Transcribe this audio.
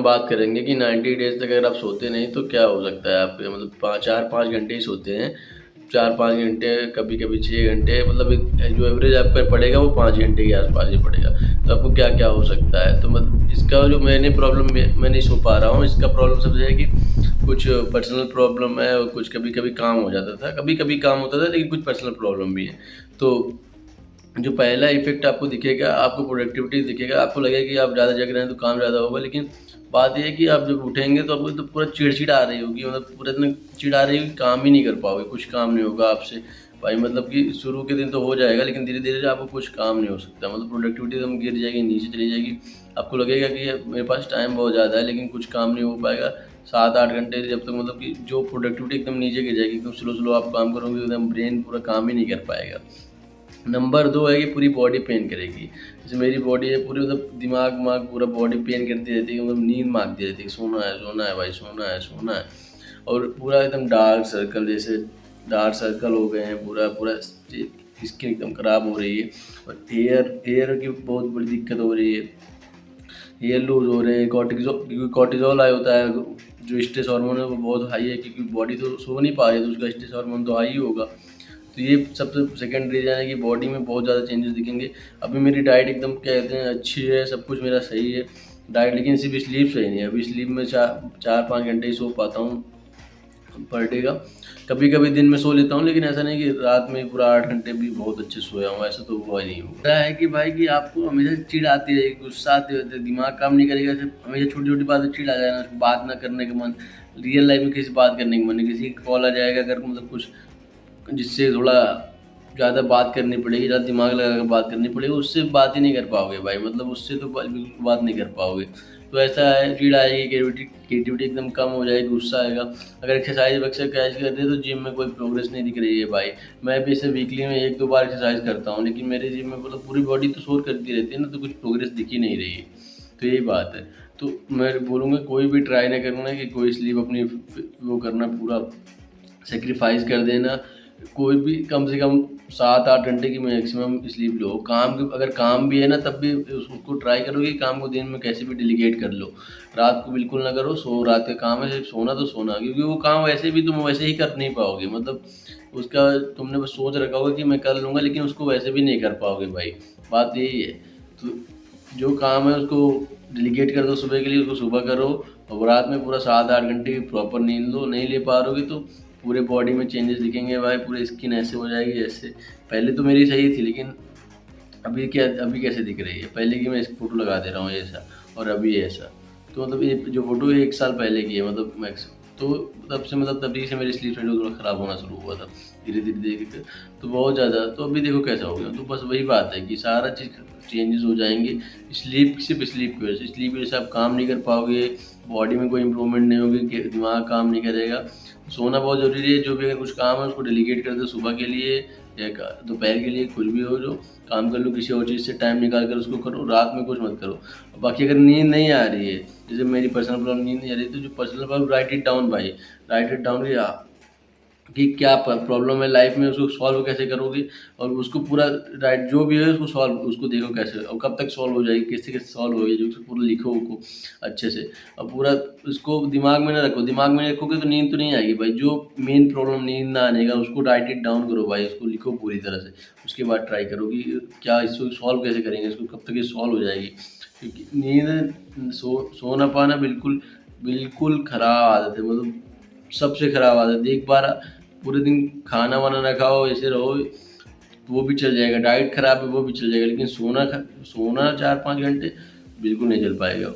हम बात करेंगे कि 90 डेज़ तक अगर आप सोते नहीं तो क्या हो सकता है आपके, मतलब 4-5 घंटे ही सोते हैं, 4-5 घंटे, कभी-कभी 6 घंटे, मतलब जो एवरेज आपका पड़ेगा वो 5 घंटे के आस-पास ही पड़ेगा। तो आपको क्या-क्या हो सकता है? तो मतलब इसका जो मैंने प्रॉब्लम मैं नहीं सो पा रहा हूँ, इसका प्रॉब्लम सबसे है कि कुछ पर्सनल प्रॉब्लम है और कुछ कभी-कभी काम हो जाता था, कभी-कभी काम होता था लेकिन कुछ पर्सनल प्रॉब्लम भी है। तो जो पहला इफ़ेक्ट आपको दिखेगा, आपको प्रोडक्टिविटी दिखेगा, आपको लगेगा कि आप ज़्यादा जग रहे हैं तो काम ज़्यादा होगा, लेकिन बात ये है कि आप जब उठेंगे तो आपको तो पूरा चिड़-चिड़ आ रही होगी, मतलब पूरा इतना चिढ़ आ रही होगी, काम ही नहीं कर पाओगे, कुछ काम नहीं होगा आपसे। भाई मतलब कि शुरू के दिन तो हो जाएगा, लेकिन धीरे-धीरे आपको कुछ काम नहीं हो सकता, मतलब प्रोडक्टिविटी एकदम गिर जाएगी, नीचे चली जाएगी। आपको लगेगा कि ये मेरे पास टाइम बहुत ज़्यादा है, लेकिन कुछ काम नहीं हो पाएगा। 7-8 घंटे जब तक, मतलब कि जो प्रोडक्टिविटी एकदम नीचे गिर जाएगी, एकदम स्लो-स्लो आप काम करोगे, एकदम ब्रेन पूरा काम ही नहीं कर पाएगा। नंबर 2 है कि पूरी बॉडी पेन करेगी। जैसे मेरी बॉडी है पूरी, मतलब दिमाग पूरा बॉडी पेन करती रहती है, मतलब नींद माँगती रहती है, सोना है भाई, सोना है, सोना है। और पूरा एकदम डार्क सर्कल, जैसे डार्क सर्कल हो गए हैं, पूरा स्किन एकदम ख़राब हो रही है, और हेयर की बहुत बड़ी दिक्कत हो रही है। हेयर लूज़ हो रहे हैं, क्योंकि कॉर्टिज़ोल हाई होता है, जो स्ट्रेस हार्मोन है वो बहुत हाई है, क्योंकि बॉडी तो सो नहीं पा रही है, तो उसका स्ट्रेस हार्मोन तो हाई ही होगा। तो ये सबसे सेकंड रीज़न है कि बॉडी में बहुत ज़्यादा चेंजेस दिखेंगे। अभी मेरी डाइट एकदम क्या कहते हैं अच्छी है, सब कुछ मेरा सही है डाइट, लेकिन सिर्फ स्लीप सही नहीं है। अभी स्लीप में 4-5 घंटे ही सो पाता हूँ पर डे का। कभी-कभी दिन में सो लेता हूँ, लेकिन ऐसा नहीं कि रात में पूरा 8 घंटे भी बहुत अच्छे सोया हूँ, ऐसा तो हुआ ही नहीं हुआ। क्या है कि भाई कि आपको हमेशा चिढ़ आती रहेगी, गुस्सा आते रहते, दिमाग काम नहीं करेगा, सिर्फ हमेशा छोटी-छोटी बात पे चिढ़ आ जाएगा, बात ना करने का मन, रियल लाइफ में किसी से बात करने का मन नहीं, किसी का कॉल आ जाएगा अगर, मतलब कुछ जिससे थोड़ा ज़्यादा बात करनी पड़ेगी, ज़्यादा दिमाग लगा कर बात करनी पड़ेगी, उससे बात ही नहीं कर पाओगे भाई, मतलब उससे तो बिल्कुल बात नहीं कर पाओगे। तो ऐसा है, चिढ़ आएगी, क्रिएटिविटी एकदम कम हो जाएगी, गुस्सा आएगा। अगर एक्सरसाइज वक्सरसाइज करते हैं तो जिम में कोई प्रोग्रेस नहीं दिख रही है भाई। मैं भी इसे वीकली में 1-2 बार एक्सरसाइज करता हूँ, लेकिन मेरे जिम में मतलब पूरी बॉडी तो शोर करती रहती है ना, तो कुछ प्रोग्रेस दिख ही नहीं रही है। तो यही बात है। तो मैं बोलूँगा कोई भी ट्राई ना करना कि कोई स्लीप अपनी वो करना, पूरा सैक्रिफाइस कर देना। कोई भी कम से कम 7-8 घंटे की मैक्सिमम स्लीप लो। काम की अगर काम भी है ना, तब भी उसको ट्राई करो कि काम को दिन में कैसे भी डेलीगेट कर लो। रात को बिल्कुल ना करो, रात का काम है सिर्फ सोना तो सोना, क्योंकि वो काम वैसे भी तुम वैसे ही कर नहीं पाओगे, मतलब उसका तुमने बस सोच रखा होगा कि मैं कर लूँगा, लेकिन उसको वैसे भी नहीं कर पाओगे भाई, बात यही है। तो जो काम है उसको डेलीगेट कर दो सुबह के लिए, उसको सुबह करो, और रात में पूरा 7-8 घंटे की प्रॉपर नींद लो। नहीं ले पा रहोगे तो पूरे बॉडी में चेंजेस दिखेंगे भाई, पूरी स्किन ऐसे हो जाएगी जैसे, पहले तो मेरी सही थी, लेकिन अभी कैसे दिख रही है, पहले की मैं इसकी फ़ोटो लगा दे रहा हूँ ऐसा, और अभी ऐसा। तो मतलब ये जो फ़ोटो है 1 साल पहले की है, मतलब मैक्स। तो तब से, मतलब तभी से मेरी स्लीप शेड्यूल थोड़ा ख़राब होना शुरू हुआ था, धीरे-धीरे तो बहुत ज़्यादा। तो अभी देखो कैसा हो गया। तो बस वही बात है कि सारा चीज़ चेंजेस हो जाएँगे, सिर्फ़ स्लीप की वजह से। स्लीप की वजह से आप काम नहीं कर पाओगे, बॉडी में कोई इम्प्रूवमेंट नहीं होगी, दिमाग काम नहीं करेगा। सोना बहुत ज़रूरी है, जो भी अगर कुछ काम है उसको डेलीगेट कर दो सुबह के लिए या दोपहर के लिए, कुछ भी हो जो काम कर लो, किसी और चीज़ से टाइम निकाल कर उसको करो, रात में कुछ मत करो। बाकी अगर नींद नहीं आ रही है, जैसे मेरी पर्सनल प्रॉब्लम नींद नहीं आ रही है, तो जो personal problem, right it down भाई, राइट इट डाउन कि क्या प्रॉब्लम है लाइफ में, उसको सॉल्व कैसे करोगे, और उसको पूरा राइट जो भी है उसको सॉल्व, उसको देखो कैसे और कब तक सॉल्व हो जाएगी, कैसे कैसे सॉल्व होगी, जो उसको पूरा लिखो उसको अच्छे से, और पूरा उसको दिमाग में ना रखो। दिमाग में रखोगे तो नींद तो नहीं आएगी भाई। जो मेन प्रॉब्लम नींद ना आने का, उसको राइट इट डाउन करो भाई, उसको लिखो पूरी तरह से। उसके बाद ट्राई करो कि क्या इसको सॉल्व कैसे करेंगे, इसको कब तक ये सॉल्व हो जाएगी, क्योंकि नींद सो ना पाना बिल्कुल बिल्कुल ख़राब आदत है, मतलब सबसे ख़राब आदत है। एक बार पूरे दिन खाना वाना ना खाओ, ऐसे रहो, वो भी चल जाएगा, डाइट ख़राब है वो भी चल जाएगा, लेकिन सोना 4-5 घंटे बिल्कुल नहीं चल पाएगा।